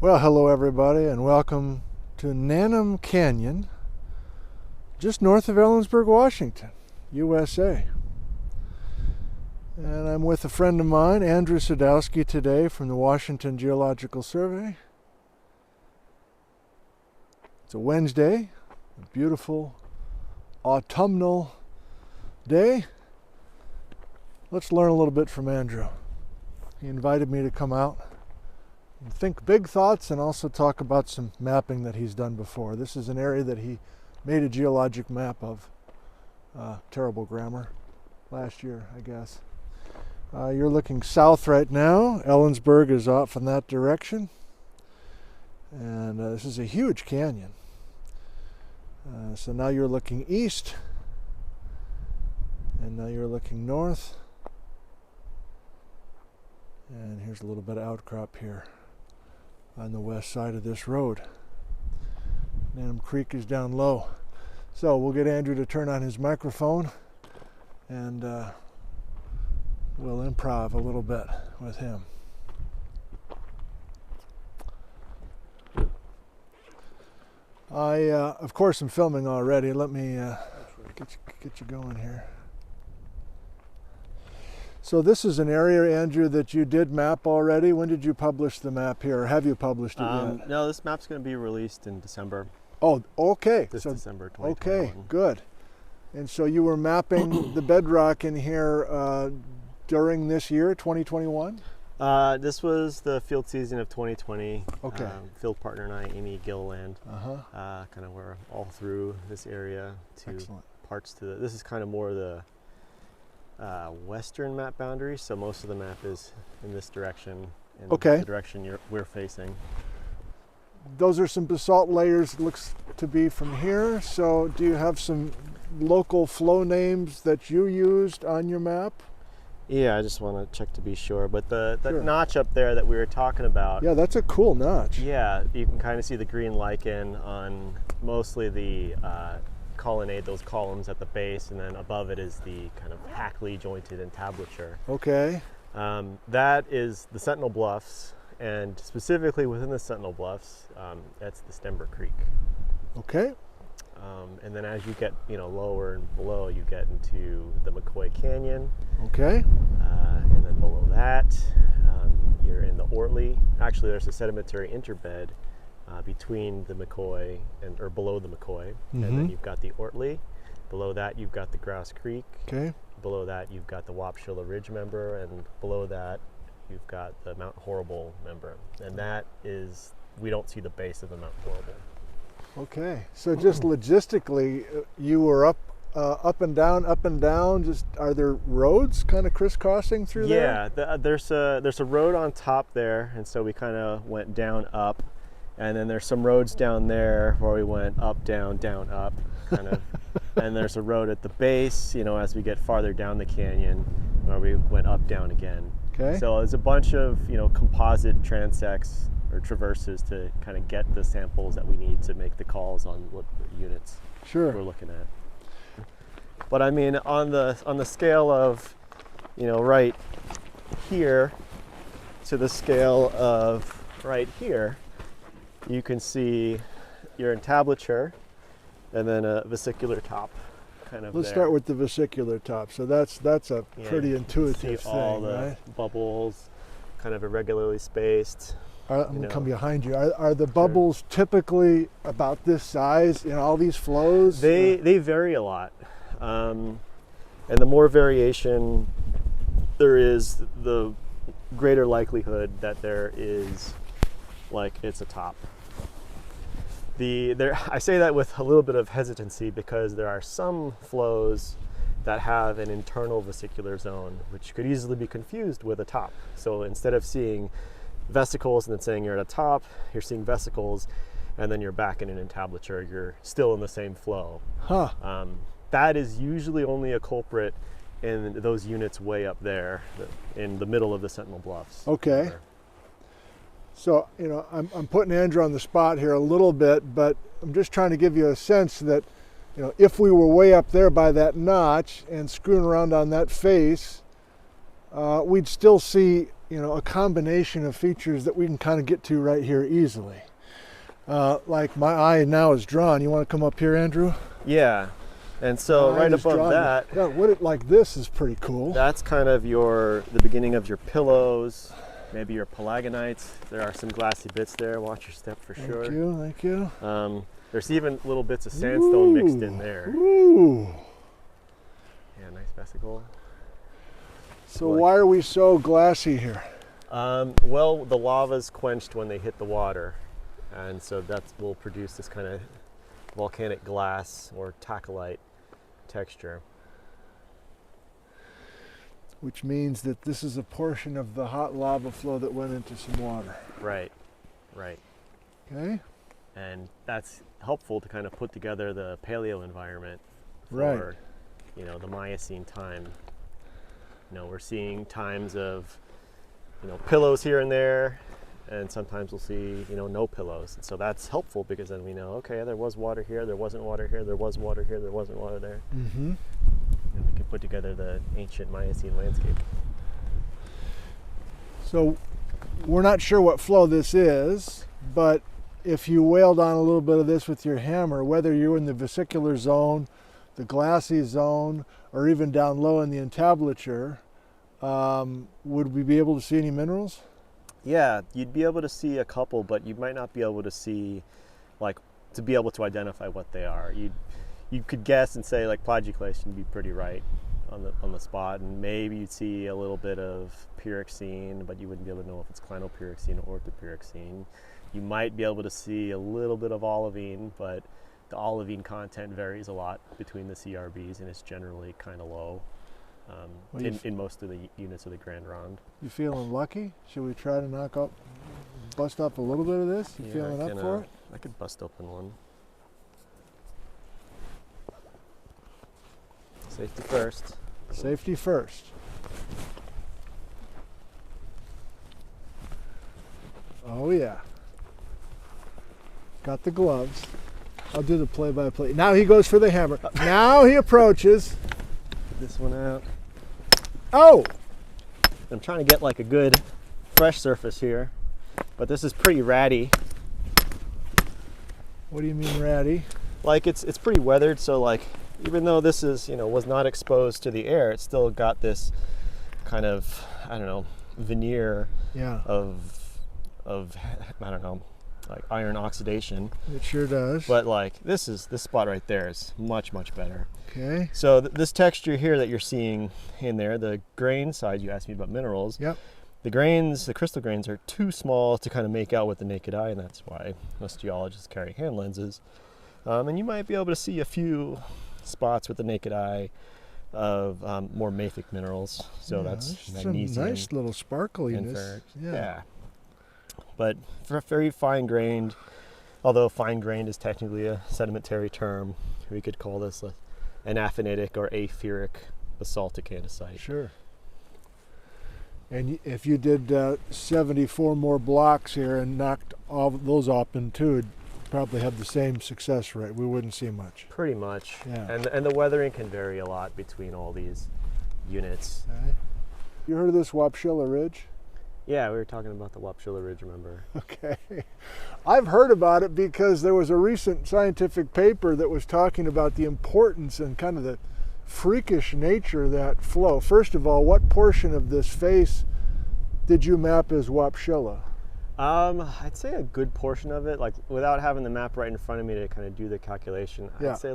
Well, hello everybody, and welcome to Naneum Canyon, just north of Ellensburg, Washington, USA. And I'm with a friend of mine, Andrew Sadowski, today from the Washington Geological Survey. It's a Wednesday, a beautiful autumnal day. Let's learn a little bit from Andrew. He invited me to come out and think big thoughts and also talk about some mapping that he's done before. This is an area that he made a geologic map of. Terrible grammar. Last year, I guess. You're looking south right now. Ellensburg is off in that direction. And this is a huge canyon. So now you're looking east. And now you're looking north. And here's a little bit of outcrop here on the west side of this road. Naneum Creek is down low. So we'll get Andrew to turn on his microphone and we'll improv a little bit with him. I, of course, am filming already. Let me get you going here. So this is an area, Andrew, that you did map already. When did you publish the map here, or have you published it yet? No, this map's going to be released in December. Oh, okay. December 2021. Okay, good. And so you were mapping the bedrock in here during this year, 2021? This was the field season of 2020. Okay. Field partner and I, Amy Gilliland, Uh-huh. kind of were all through this area to Excellent. parts to the, this is kind of more the western map boundary, so most of the map is in this direction, in Okay. the direction we're facing. Those are some basalt layers, it looks to be from here. So do you have some local flow names that you used on your map? Yeah, I just want to check to be sure, but the Sure. notch up there that we were talking about, Yeah, that's a cool notch. yeah, you can kind of see the green lichen on mostly the colonnade, those columns at the base, and then above it is the kind of hackly jointed entablature. Okay. That is the Sentinel Bluffs, and specifically within the Sentinel Bluffs, that's the Ellensburg Creek. Okay. And then as you get lower and below, you get into the McCoy Canyon. Okay. And then below that, you're in the Ortley. Actually, there's a sedimentary interbed between the McCoy or below the McCoy, and then you've got the Ortley. Below that, you've got the Grass Creek. Okay. Below that, you've got the Wapshila Ridge member, and below that, you've got the Mount Horrible member. And that is, we don't see the base of the Mount Horrible. Okay. So just logistically, you were up and down. Just are there roads kind of crisscrossing through there? Yeah, there's a road on top there, and so we kind of went down up, and then there's some roads down there where we went up, down, up, kind of, and there's a road at the base, as we get farther down the canyon, where we went up, down again. Okay. So there's a bunch of composite transects or traverses to kind of get the samples that we need to make the calls on what the units we're looking at. But I mean, on the scale of, right here to the scale of right here, you can see your entablature and then a vesicular top kind of. Let's there. start with the vesicular top. So that's a pretty intuitive see all thing, the right? bubbles, kind of irregularly spaced. I'm going to come behind you. Are the bubbles typically about this size in all these flows? They vary a lot. And the more variation there is, the greater likelihood that there is, it's a top. I say that with a little bit of hesitancy because there are some flows that have an internal vesicular zone, which could easily be confused with a top. So instead of seeing vesicles and then saying you're at a top, you're seeing vesicles, and then you're back in an entablature, you're still in the same flow. Huh. That is usually only a culprit in those units way up there in the middle of the Sentinel Bluffs. Okay. So, I'm putting Andrew on the spot here a little bit, but I'm just trying to give you a sense that, if we were way up there by that notch and screwing around on that face, we'd still see, a combination of features that we can kind of get to right here easily. Like my eye now is drawn. You want to come up here, Andrew? Yeah. And so right above that, like this is pretty cool. That's kind of the beginning of your pillows, maybe your pelagonites. There are some glassy bits there. Watch your step for sure. Thank you. There's even little bits of sandstone mixed in there. Ooh. Yeah, nice vesicle. So why are we so glassy here? Well, the lava's quenched when they hit the water, and so that will produce this kind of volcanic glass or tachyllite texture. Which means that this is a portion of the hot lava flow that went into some water. Right. Okay. And that's helpful to kind of put together the paleo environment for, the Miocene time. We're seeing times of, pillows here and there, and sometimes we'll see, no pillows. And so that's helpful because then we know, okay, there was water here, there wasn't water here, there was water here, there wasn't water there. Mm-hmm. And we can put together the ancient Miocene landscape. So we're not sure what flow this is, but if you wailed on a little bit of this with your hammer, whether you're in the vesicular zone, the glassy zone, or even down low in the entablature, would we be able to see any minerals? Yeah, you'd be able to see a couple, but you might not be able to see, to be able to identify what they are. You could guess and say, plagioclase, you'd be pretty right on the spot, and maybe you'd see a little bit of pyroxene, but you wouldn't be able to know if it's clinopyroxene or orthopyroxene. You might be able to see a little bit of olivine, but the olivine content varies a lot between the CRBs, and it's generally kind of low in most of the units of the Grand Ronde. You feeling lucky? Should we try to bust up a little bit of this? You feeling up for it? I could bust open one. Safety first. Safety first. Oh yeah. Got the gloves. I'll do the play-by-play. Now he goes for the hammer. Now he approaches. Get this one out. Oh! I'm trying to get a good fresh surface here, but this is pretty ratty. What do you mean ratty? It's pretty weathered, so even though this is, was not exposed to the air, it's still got this kind of, veneer of I don't know, iron oxidation. It sure does. But this spot right there is much better. Okay. So this texture here that you're seeing in there, the grain side, you asked me about minerals. Yep. The crystal grains are too small to kind of make out with the naked eye, and that's why most geologists carry hand lenses. And you might be able to see a few spots with the naked eye of more mafic minerals. So that's magnesium. Some nice little sparkliness. Yeah. But for very fine-grained, although fine-grained is technically a sedimentary term, we could call this an aphanitic or apheric basaltic andesite. Sure. And if you did 74 more blocks here and knocked all those off in two, it'd probably have the same success rate. We wouldn't see much. Pretty much. Yeah. And the weathering can vary a lot between all these units. Okay. You heard of this Wapshila Ridge? Yeah, we were talking about the Wapshila Ridge, remember? Okay. I've heard about it because there was a recent scientific paper that was talking about the importance and kind of the freakish nature of that flow. First of all, what portion of this face did you map as Wapshila? I'd say a good portion of it, without having the map right in front of me to kind of do the calculation. Yeah. I'd say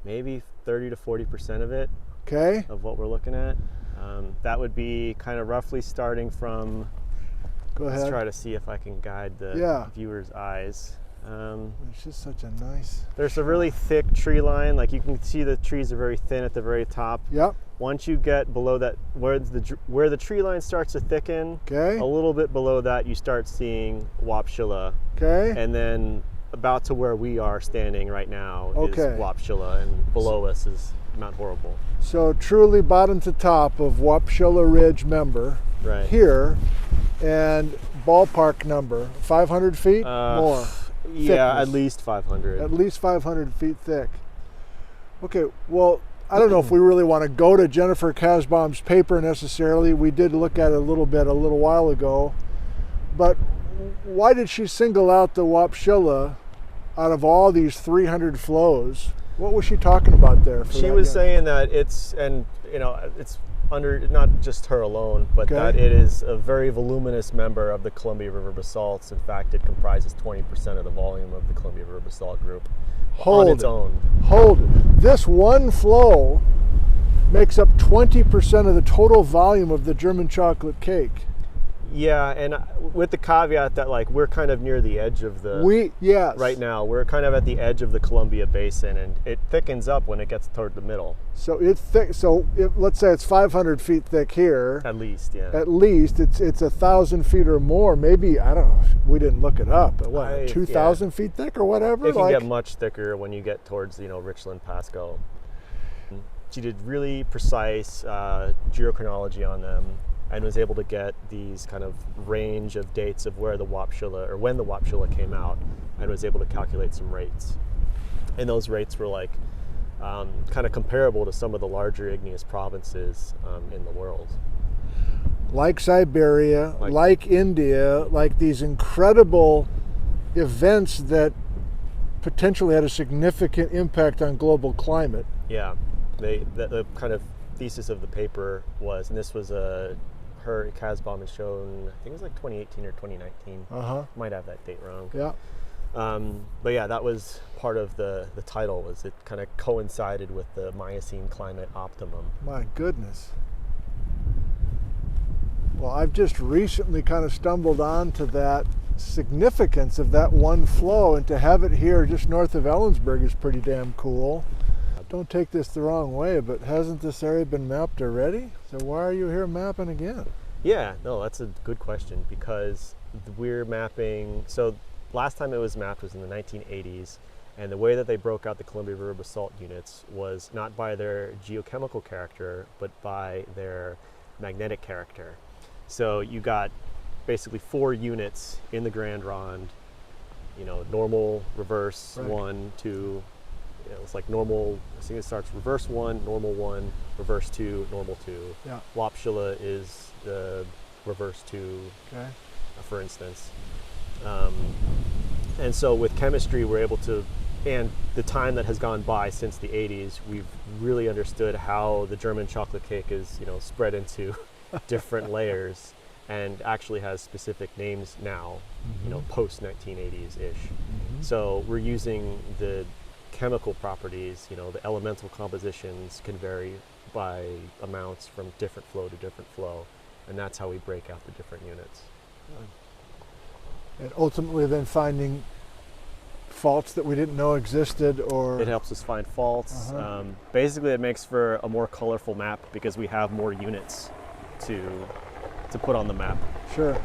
maybe 30 to 40% of it. Okay. Of what we're looking at. That would be kind of roughly starting from, go ahead. Let's try to see if I can guide the viewer's eyes. It's just such a nice... There's a really thick tree line. You can see the trees are very thin at the very top. Yep. Once you get below that, where the tree line starts to thicken, okay, a little bit below that, you start seeing Wapshila. Okay. And then about to where we are standing right now is Wapshila, and below us is Mount Horrible. So truly bottom to top of Wapshila Ridge member here, and ballpark number, 500 feet? More? Yeah, thickness. At least 500. At least 500 feet thick. Okay, well, I don't know if we really want to go to Jennifer Kasbaum's paper necessarily. We did look at it a little while ago. But why did she single out the Wapshila out of all these 300 flows? What was she talking about there? She was saying that it's under not just her alone, but that it is a very voluminous member of the Columbia River basalts. In fact, it comprises 20% of the volume of the Columbia River basalt group on its own. Hold it. This one flow makes up 20% of the total volume of the German chocolate cake. Yeah, and with the caveat that like we're kind of near the edge of the right now. We're kind of at the edge of the Columbia Basin, and it thickens up when it gets toward the middle. So let's say it's 500 feet thick here. At least, yeah. At least it's 1,000 feet or more. Maybe, I don't know. We didn't look it up. But what, 2,000 feet thick or whatever? It can get much thicker when you get towards Richland, Pasco. She did really precise geochronology on them, and was able to get these kind of range of dates of where the Wapshila, or when the Wapshila came out, and was able to calculate some rates. And those rates were like kind of comparable to some of the larger igneous provinces in the world. Like Siberia, like India, like these incredible events that potentially had a significant impact on global climate. Yeah, the kind of thesis of the paper was, and this was her Kasbaum had shown, I think it was like 2018 or 2019. Might have that date wrong. Yeah. But yeah, that was part of the title, was it kind of coincided with the Miocene climate optimum. My goodness. Well, I've just recently kind of stumbled onto that significance of that one flow, and to have it here just north of Ellensburg is pretty damn cool. Don't take this the wrong way, but hasn't this area been mapped already? So why are you here mapping again? Yeah, no, that's a good question, because we're mapping, so last time it was mapped was in the 1980s, and the way that they broke out the Columbia River basalt units was not by their geochemical character, but by their magnetic character. So you got basically 4 units in the Grand Ronde, normal, reverse, 1, 2, it's like normal, I think it starts reverse 1, normal 1, reverse 2, normal 2. Yeah. Wapshila is the reverse 2, for instance. And so with chemistry, we're able to, and the time that has gone by since the 80s, we've really understood how the German chocolate cake is, spread into different layers, and actually has specific names now, post 1980s-ish. So we're using the chemical properties, the elemental compositions can vary by amounts from different flow to different flow, and that's how we break out the different units. And ultimately then finding faults that we didn't know existed, or... It helps us find faults. Basically it makes for a more colorful map because we have more units to put on the map. Sure.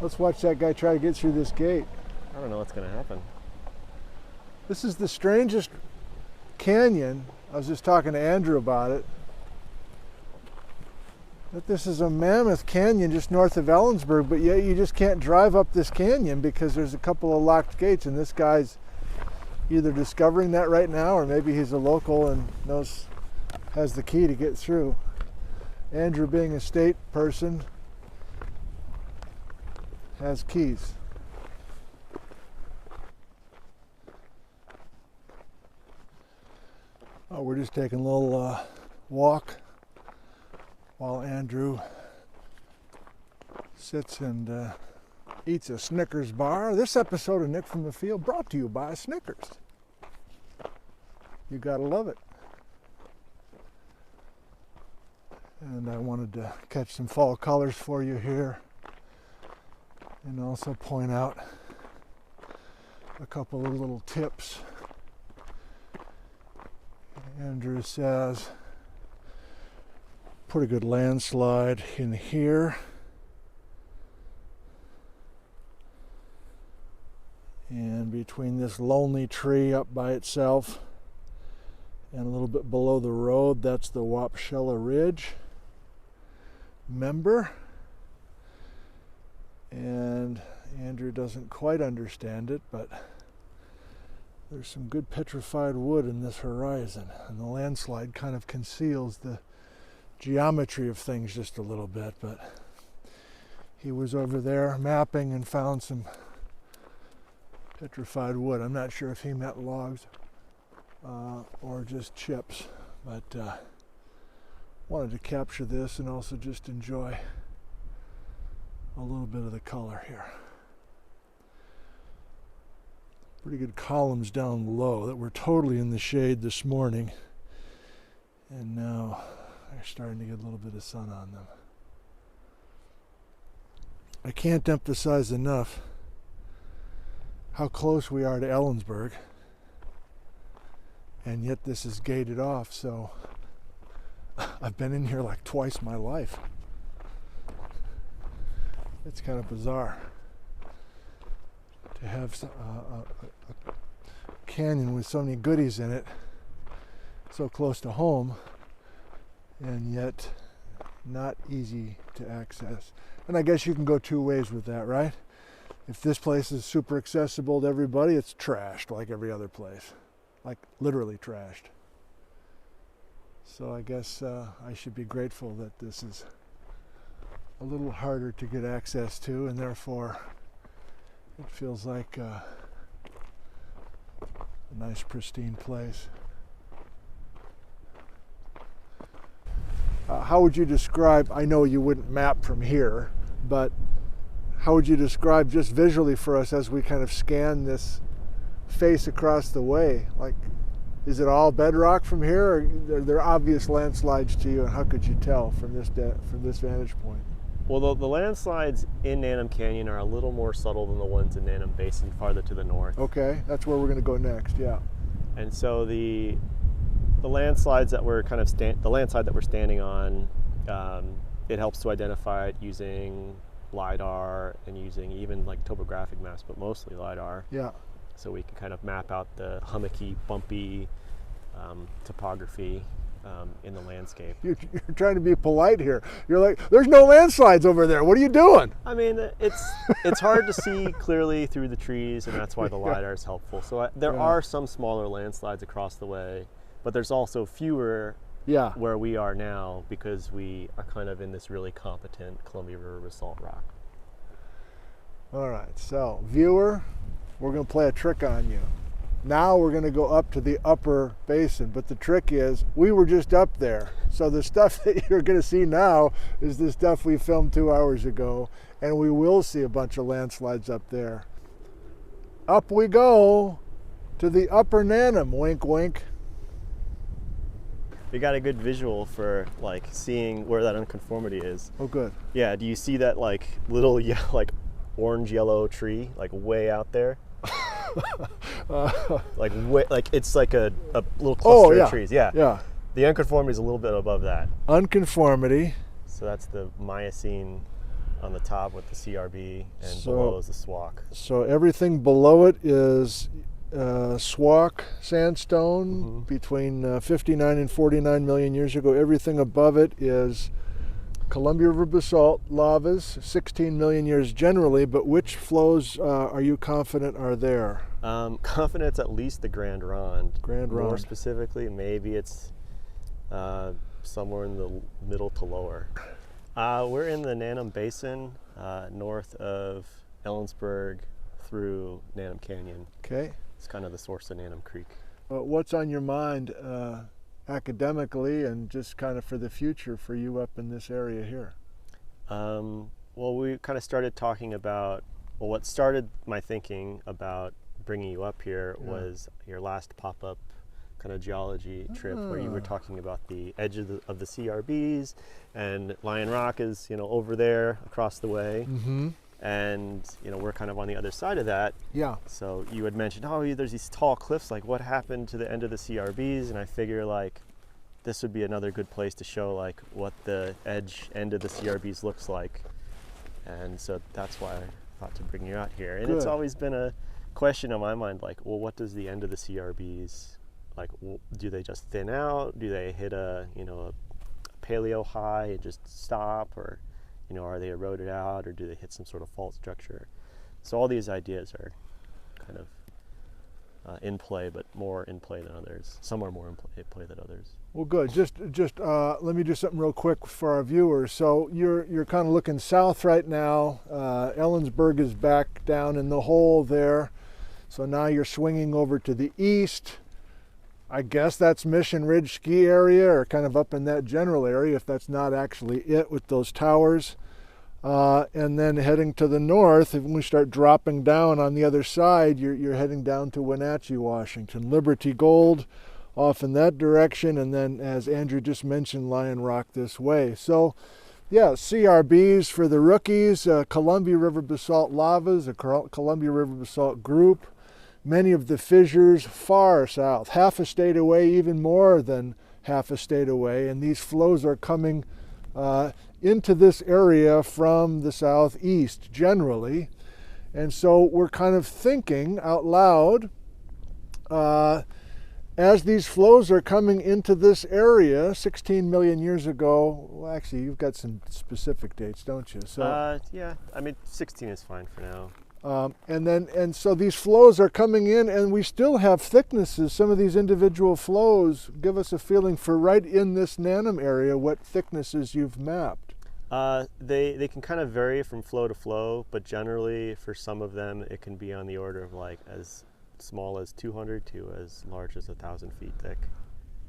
Let's watch that guy try to get through this gate. I don't know what's going to happen. This is the strangest canyon. I was just talking to Andrew about it. That this is a mammoth canyon just north of Ellensburg, but yet you just can't drive up this canyon because there's a couple of locked gates, and this guy's either discovering that right now, or maybe he's a local and has the key to get through. Andrew, being a state person, has keys. Oh, we're just taking a little walk while Andrew sits and eats a Snickers bar. This episode of Nick from the Field brought to you by Snickers. You gotta love it. And I wanted to catch some fall colors for you here, and also point out a couple of little tips. Andrew says, put a good landslide in here. And between this lonely tree up by itself and a little bit below the road, that's the Wapshila Ridge member. And Andrew doesn't quite understand it, but there's some good petrified wood in this horizon, and the landslide kind of conceals the geometry of things just a little bit, but he was over there mapping and found some petrified wood. I'm not sure if he meant logs or just chips, but wanted to capture this and also just enjoy a little bit of the color here. Pretty good columns down low that were totally in the shade this morning, and now they're starting to get a little bit of sun on them. I can't emphasize enough how close we are to Ellensburg, and yet this is gated off, so I've been in here like twice my life. It's kind of bizarre to have a canyon with so many goodies in it, so close to home, and yet not easy to access. And I guess you can go two ways with that, right? If this place is super accessible to everybody, it's trashed like every other place, like literally trashed. So I guess I should be grateful that this is a little harder to get access to, and therefore it feels like a nice pristine place. How would you describe, I know you wouldn't map from here, but how would you describe just visually for us as we kind of scan this face across the way? Like, is it all bedrock from here, or are there obvious landslides to you, and how could you tell from this vantage point? Well, the landslides in Naneum Canyon are a little more subtle than the ones in Naneum Basin farther to the north. Okay, that's where we're going to go next, yeah. And so the landslides that we're kind of the landslide that we're standing on, it helps to identify it using LiDAR and using even like topographic maps, but mostly LiDAR. Yeah. So we can kind of map out the hummocky, bumpy topography in the landscape. You're trying to be polite here. You're like, there's no landslides over there. What are you doing? I mean, it's hard to see clearly through the trees, and that's why the LiDAR is helpful. So there are some smaller landslides across the way, but there's also fewer where we are now because we are kind of in this really competent Columbia River basalt rock. All right, so viewer, we're going to play a trick on you. Now we're going to go up to the upper basin, but the trick is we were just up there. So the stuff that you're going to see now is the stuff we filmed 2 hours ago, and we will see a bunch of landslides up there. Up we go to the upper Naneum, wink wink. We got a good visual for like seeing where that unconformity is. Oh, good. Yeah, do you see that like little like orange yellow tree like way out there? Like it's like a little cluster of trees. Yeah. The unconformity is a little bit above that. Unconformity. So that's the Miocene on the top with the CRB, and below is the SWAC. So everything below it is SWAC sandstone between 59 and 49 million years ago. Everything above it is Columbia River basalt lavas, 16 million years generally, but which flows are you confident are there? Confident it's at least the Grand Ronde. Grand Ronde. More specifically, maybe it's somewhere in the middle to lower. We're in the Naneum Basin, north of Ellensburg through Naneum Canyon. Okay. It's kind of the source of Naneum Creek. What's on your mind academically and just kind of for the future for you up in this area here? Well, we kind of started talking about, what started my thinking about bringing you up here was your last pop-up kind of geology trip where you were talking about the edge of the CRBs, and Lion Rock is, over there across the way. And, we're kind of on the other side of that. Yeah. So you had mentioned, there's these tall cliffs, like what happened to the end of the CRBs? And I figure like this would be another good place to show like what the end of the CRBs looks like. And so that's why I thought to bring you out here. And it's always been a question on my mind, like, well, what does the end of the CRBs, like, do they just thin out? Do they hit a paleo high and just stop? Or, are they eroded out, or do they hit some sort of fault structure? So all these ideas are kind of in play, but more in play than others. Some are more in play than others. Well, good. Just let me do something real quick for our viewers. So you're kind of looking south right now. Ellensburg is back down in the hole there. So now you're swinging over to the east. I guess that's Mission Ridge ski area, or kind of up in that general area, if that's not actually it with those towers. And then heading to the north, if we start dropping down on the other side, you're heading down to Wenatchee, Washington. Liberty Gold off in that direction, and then, as Andrew just mentioned, Lion Rock this way. So, yeah, CRBs for the rookies, Columbia River Basalt Lavas, a Columbia River Basalt group. Many of the fissures far south, half a state away, even more than half a state away, and these flows are coming into this area from the southeast generally. And so we're kind of thinking out loud, as these flows are coming into this area 16 million years ago. Well, actually, you've got some specific dates, don't you? So yeah, I mean 16 is fine for now. And so these flows are coming in, and we still have thicknesses. Some of these individual flows give us a feeling for right in this Naneum area what thicknesses you've mapped. They can kind of vary from flow to flow, but generally for some of them it can be on the order of like as small as 200 to as large as 1,000 feet thick.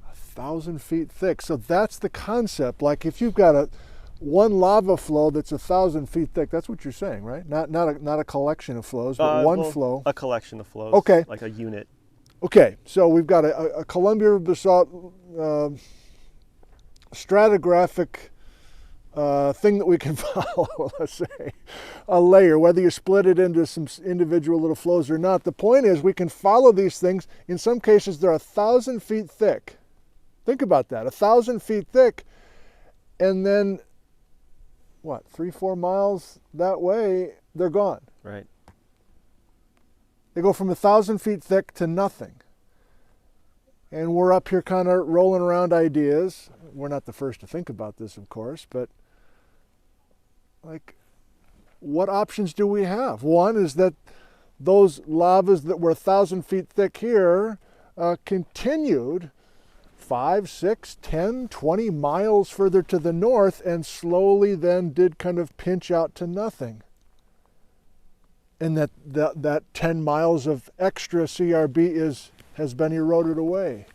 1,000 feet thick. So that's the concept. Like if you've got one lava flow that's 1,000 feet thick, that's what you're saying, right? Not a collection of flows, but one flow. A collection of flows. Okay. Like a unit. Okay, so we've got a Columbia basalt stratigraphic thing that we can follow, let's say, a layer, whether you split it into some individual little flows or not. The point is we can follow these things. In some cases, they're 1,000 feet thick. Think about that, 1,000 feet thick, and then what, 3-4 miles that way, they're gone. Right. They go from 1,000 feet thick to nothing. And we're up here kind of rolling around ideas. We're not the first to think about this, of course, but like, what options do we have? One is that those lavas that were 1,000 feet thick here continued 5, 6, 10, 20 miles further to the north and slowly then did kind of pinch out to nothing. And that 10 miles of extra CRB has been eroded away.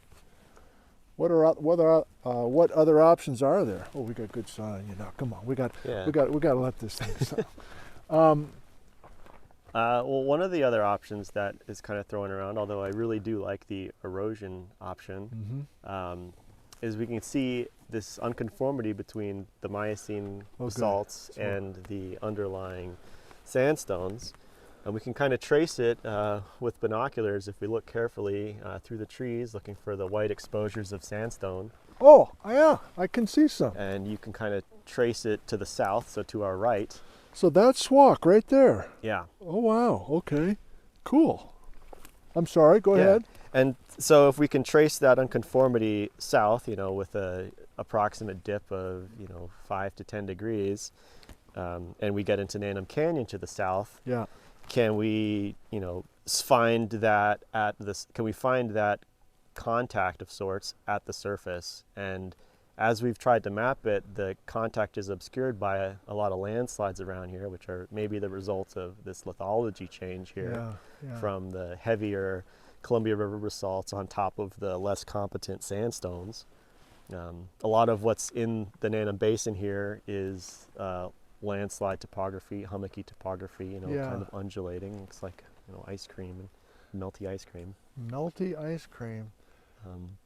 What other options are there? Oh, we got good sun, you know. Come on, we got to let this thing stop. Well, one of the other options that is kind of thrown around, although I really do like the erosion option, is we can see this unconformity between the Miocene basalts and the underlying sandstones. And we can kind of trace it with binoculars if we look carefully through the trees, looking for the white exposures of sandstone. Oh, yeah, I can see some. And you can kind of trace it to the south, so to our right. So that's Swak right there. Yeah. Oh, wow. Okay. Cool. I'm sorry. Go ahead. And so if we can trace that unconformity south, you know, with a approximate dip of, 5 to 10 degrees, and we get into Naneum Canyon to the south, yeah, can we, find that can we find that contact of sorts at the surface? And as we've tried to map it, the contact is obscured by a lot of landslides around here, which are maybe the result of this lithology change here from the heavier Columbia River basalts on top of the less competent sandstones. A lot of what's in the Naneum Basin here is landslide topography, hummocky topography, kind of undulating. Looks like ice cream and melty ice cream. Melty ice cream.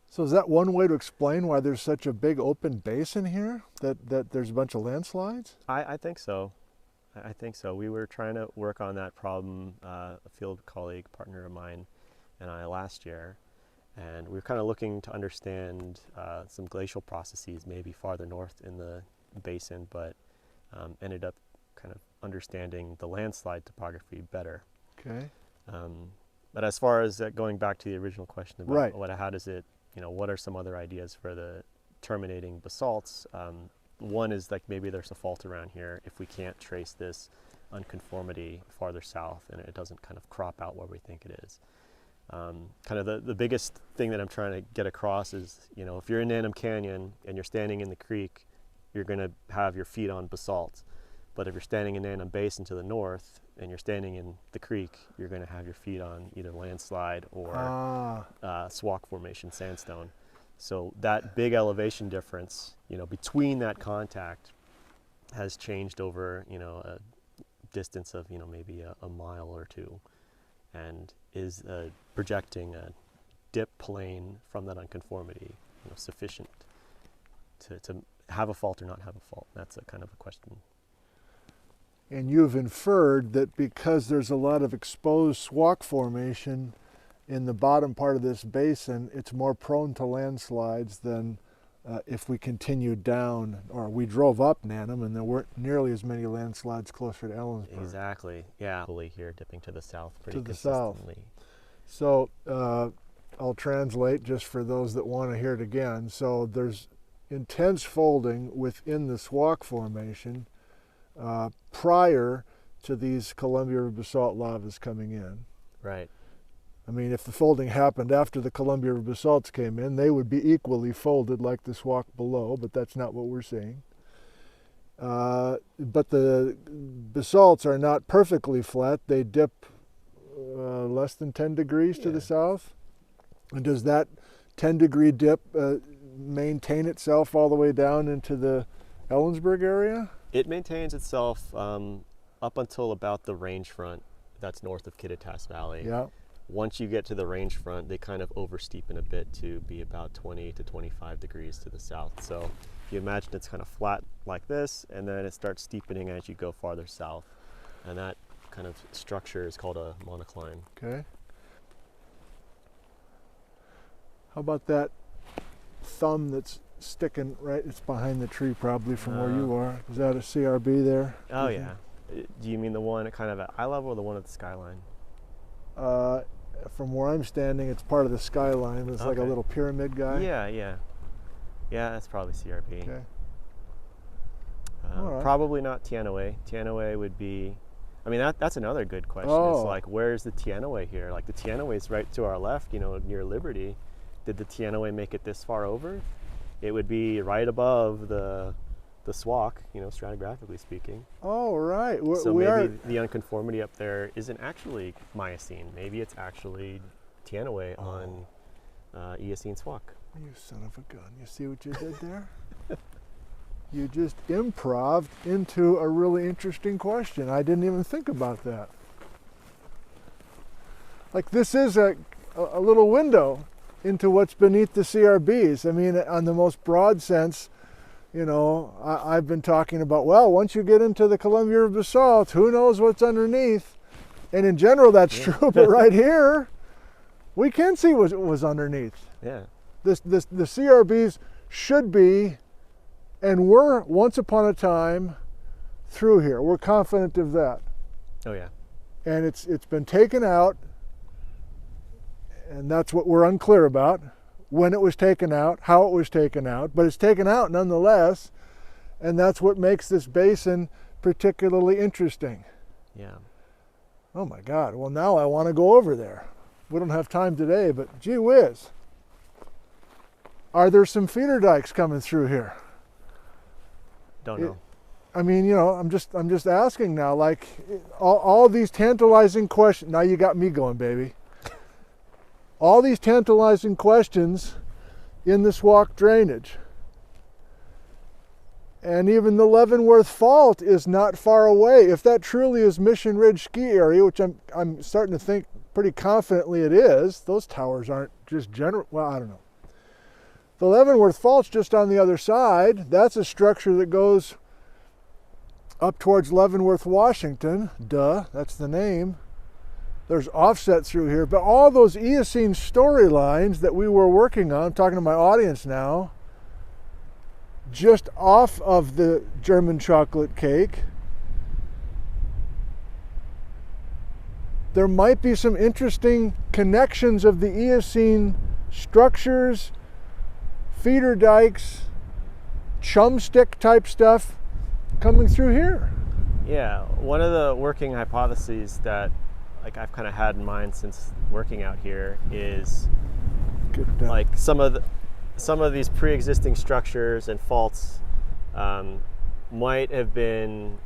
So is that one way to explain why there's such a big open basin here? That there's a bunch of landslides? I think so. I think so. We were trying to work on that problem, a field colleague, partner of mine, and I last year, and we were kind of looking to understand some glacial processes maybe farther north in the basin, but ended up kind of understanding the landslide topography better. Okay. But as far as going back to the original question about how does it, what are some other ideas for the terminating basalts? One is like maybe there's a fault around here if we can't trace this unconformity farther south, and it doesn't kind of crop out where we think it is. Kind of the biggest thing that I'm trying to get across is, if you're in Naneum Canyon and you're standing in the creek, you're going to have your feet on basalt. But if you're standing in Naneum Basin to the north and you're standing in the creek, you're going to have your feet on either landslide or swak formation sandstone. So that big elevation difference, between that contact has changed over, a distance of, maybe a mile or two, and is projecting a dip plane from that unconformity, sufficient to have a fault or not have a fault. That's a kind of a question. And you've inferred that because there's a lot of exposed swak formation in the bottom part of this basin, it's more prone to landslides than if we continued down, or we drove up Naneum and there weren't nearly as many landslides closer to Ellensburg. Exactly, yeah. Here dipping to the south pretty To consistently. the south. So I'll translate just for those that want to hear it again. So there's intense folding within the swak formation prior to these Columbia River basalt lavas coming in. Right. I mean, if the folding happened after the Columbia River basalts came in, they would be equally folded like the swak below, but that's not what we're seeing. But the basalts are not perfectly flat. They dip less than 10 degrees to the south. And does that 10-degree dip maintain itself all the way down into the Ellensburg area? It maintains itself up until about the range front that's north of Kittitas Valley. Yeah. Once you get to the range front, they kind of oversteepen a bit to be about 20 to 25 degrees to the south. So if you imagine it's kind of flat like this, and then it starts steepening as you go farther south. And that kind of structure is called a monocline. Okay. How about that thumb that's sticking right, it's behind the tree probably from where you are. Is that a CRB there? Oh yeah. Do you mean the one kind of at eye level or the one at the skyline? From where I'm standing, it's part of the skyline. It's like a little pyramid guy. Yeah, that's probably CRB. Okay. Right. Probably not Tianaway. Tianaway would be, I mean, that's another good question. Oh. It's like, where's the Tianaway here? Like the Tianaway's right to our left, near Liberty. Did the Tianaway make it this far over? It would be right above the swak, stratigraphically speaking. Oh, right. So maybe the unconformity up there isn't actually Miocene. Maybe it's actually Tianaway on Eocene swak. You son of a gun. You see what you did there? You just improv'd into a really interesting question. I didn't even think about that. Like, this is a little window into what's beneath the CRBs. I mean, on the most broad sense, I've been talking about, well, once you get into the Columbia River basalt, who knows what's underneath? And in general, that's true, but right here, we can see what was underneath. Yeah. The CRBs should be, and were once upon a time, through here. We're confident of that. Oh yeah. And it's been taken out, and that's what we're unclear about. When it was taken out, how it was taken out, but it's taken out nonetheless, and that's what makes this basin particularly interesting. Yeah. Oh my God, well now I want to go over there. We don't have time today, but gee whiz. Are there some feeder dikes coming through here? Don't know. I mean, I'm just asking now, like, all these tantalizing questions. Now you got me going, baby. All these tantalizing questions in the swak drainage. And even the Leavenworth Fault is not far away. If that truly is Mission Ridge ski area, which I'm starting to think pretty confidently it is, those towers aren't just general, well, I don't know. The Leavenworth Fault's just on the other side. That's a structure that goes up towards Leavenworth, Washington. Duh, that's the name. There's offset through here, but all those Eocene storylines that we were working on, I'm talking to my audience now, just off of the German chocolate cake, there might be some interesting connections of the Eocene structures, feeder dikes, chum stick type stuff coming through here. Yeah, one of the working hypotheses that like I've kind of had in mind since working out here is like some of these pre-existing structures and faults might have been,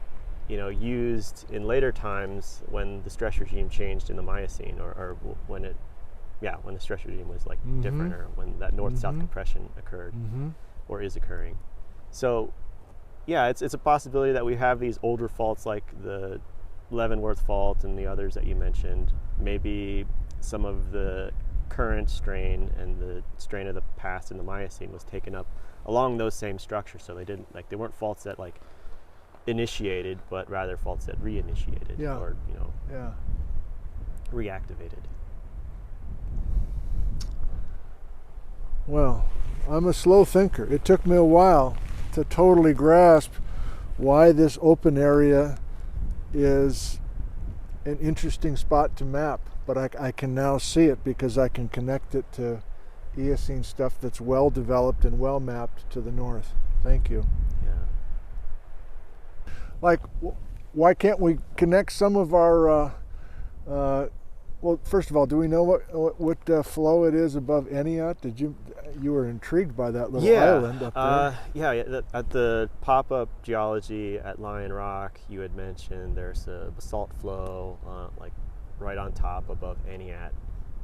used in later times when the stress regime changed in the Miocene, or when the stress regime was like different, or when that north-south compression occurred or is occurring. So yeah, it's a possibility that we have these older faults like the Leavenworth fault and the others that you mentioned. Maybe some of the current strain and the strain of the past in the Miocene was taken up along those same structures. So they weren't faults that like initiated, but rather faults that reinitiated or reactivated. Well, I'm a slow thinker. It took me a while to totally grasp why this open area is an interesting spot to map, but I can now see it because I can connect it to Eocene stuff that's well developed and well mapped to the north. Thank you. Yeah. Like, why can't we connect some of our well, first of all, do we know what flow it is above Eniat? You were intrigued by that little island up there? At the pop-up geology at Lion Rock, you had mentioned there's a basalt flow, like right on top above Eniat,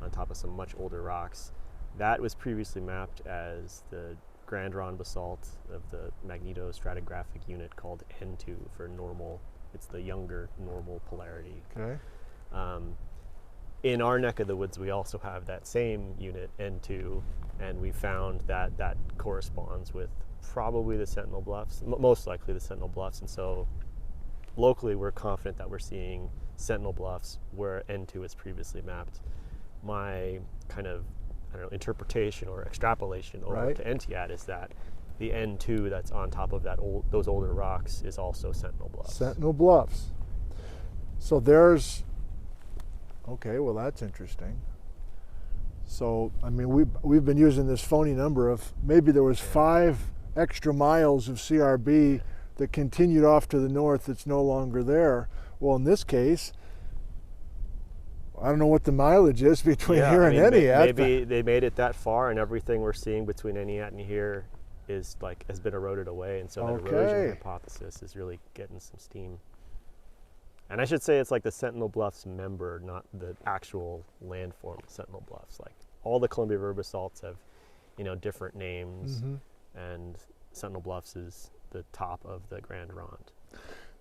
on top of some much older rocks. That was previously mapped as the Grand Ronde basalt of the magnetostratigraphic unit called N2 for normal. It's the younger normal polarity. Okay. In our neck of the woods, we also have that same unit, N2, and we found that that corresponds with probably the Sentinel Bluffs, most likely the Sentinel Bluffs. And so locally, we're confident that we're seeing Sentinel Bluffs where N2 is previously mapped. My kind of, interpretation or extrapolation over to Entiat is that the N2 that's on top of those older rocks is also Sentinel Bluffs. Sentinel Bluffs. So there's... Okay, well that's interesting. So, I mean, we've been using this phony number of maybe there was 5 extra miles of CRB that continued off to the north that's no longer there. Well, in this case, I don't know what the mileage is between here and Eniat. Maybe they made it that far, and everything we're seeing between Eniat and here is has been eroded away, and so the erosion hypothesis is really getting some steam. And I should say it's like the Sentinel Bluffs member, not the actual landform Sentinel Bluffs. Like all the Columbia River basalts have, different names, and Sentinel Bluffs is the top of the Grand Ronde.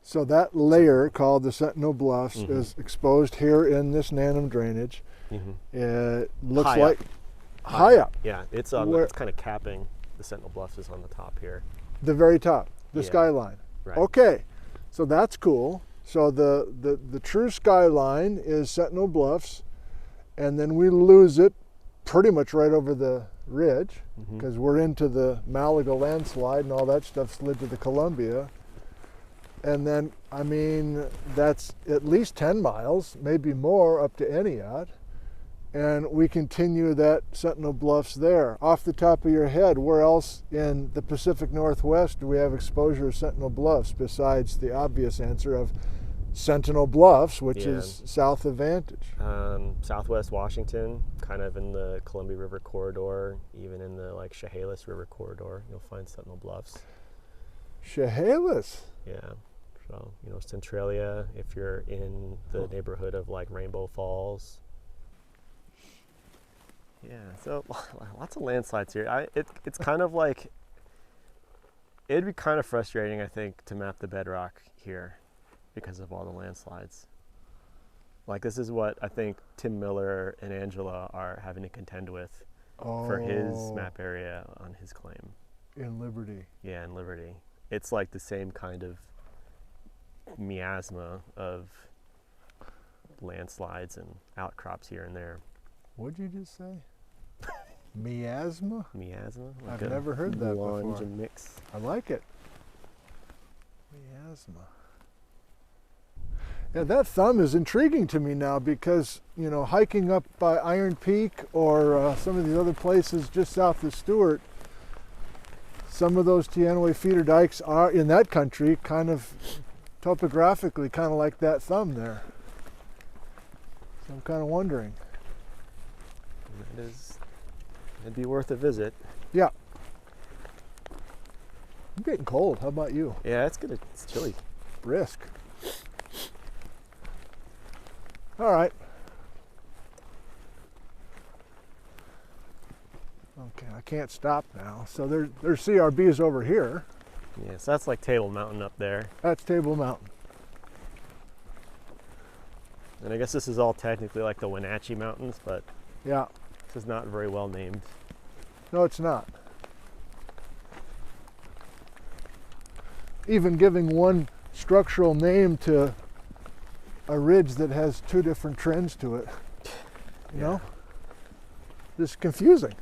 So that layer called the Sentinel Bluffs is exposed here in this Naneum drainage. It looks high up. Yeah, it's kind of capping. The Sentinel Bluffs is on the top here. The very top, the skyline. Right. Okay, so that's cool. So the true skyline is Sentinel Bluffs, and then we lose it pretty much right over the ridge because we're into the Malaga landslide and all that stuff slid to the Columbia. And then, I mean, that's at least 10 miles, maybe more, up to Eniat. And we continue that Sentinel Bluffs there. Off the top of your head, where else in the Pacific Northwest do we have exposure of Sentinel Bluffs besides the obvious answer of Sentinel Bluffs, which is south of Vantage? Southwest Washington, kind of in the Columbia River corridor, even in the Chehalis River corridor, you'll find Sentinel Bluffs. Chehalis? Yeah. So, Centralia, if you're in the neighborhood of Rainbow Falls. Yeah, so lots of landslides here. It's kind of it'd be kind of frustrating, I think, to map the bedrock here because of all the landslides. This is what I think Tim Miller and Angela are having to contend with for his map area on his claim. In Liberty. Yeah, in Liberty. It's like the same kind of miasma of landslides and outcrops here and there. What'd you just say? Miasma? Miasma? I've never heard that before. And mix. I like it. Miasma. Yeah, that thumb is intriguing to me now because, hiking up by Iron Peak or some of these other places just south of Stewart, some of those Teanaway feeder dikes are in that country kind of topographically kind of like that thumb there. So I'm kind of wondering. It'd be worth a visit. Yeah. I'm getting cold. How about you? Yeah, it's chilly. Brisk. All right. Okay, I can't stop now. So there's CRBs over here. Yeah, so that's like Table Mountain up there. That's Table Mountain. And I guess this is all technically like the Wenatchee Mountains, but yeah, this is not very well named. No, it's not. Even giving one structural name to a ridge that has two different trends to it, you know? It's confusing.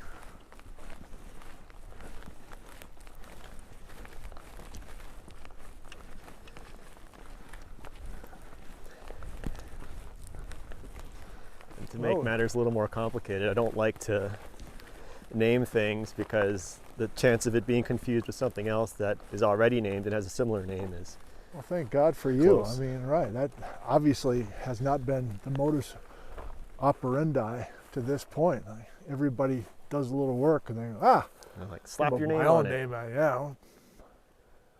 And to make matters a little more complicated, I don't like to name things because the chance of it being confused with something else that is already named and has a similar name is well, thank God for you. Close. I mean, right, that obviously has not been the modus operandi to this point. Like, everybody does a little work and they go, like slap your name my on own it. name, yeah.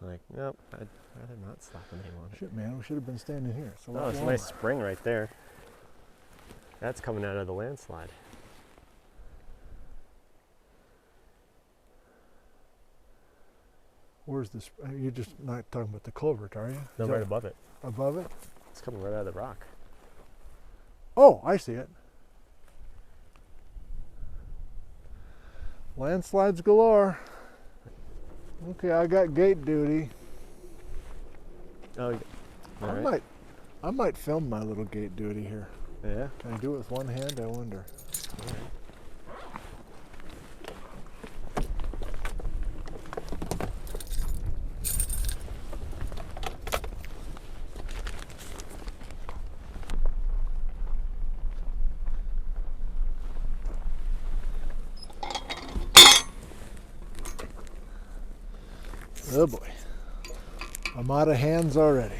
Like, nope, I'd rather not slap a name on it. Shit, man, we should have been standing here. So it's a nice spring right there. That's coming out of the landslide. Where's this? You're just not talking about the culvert, are you? No, right above it. Above it? It's coming right out of the rock. Oh, I see it. Landslides galore. Okay, I got gate duty. Oh, yeah. I might film my little gate duty here. Yeah? Can I do it with one hand? I wonder. Oh boy, I'm out of hands already.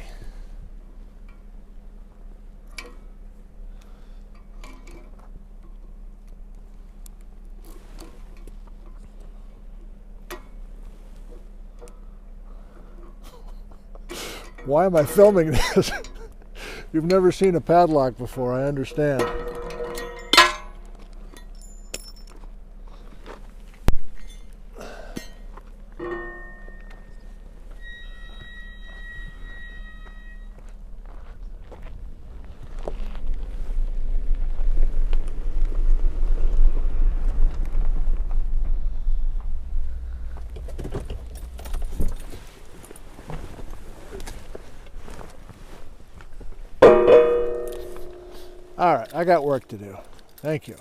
Why am I filming this? You've never seen a padlock before, I understand. All right, I got work to do. Thank you.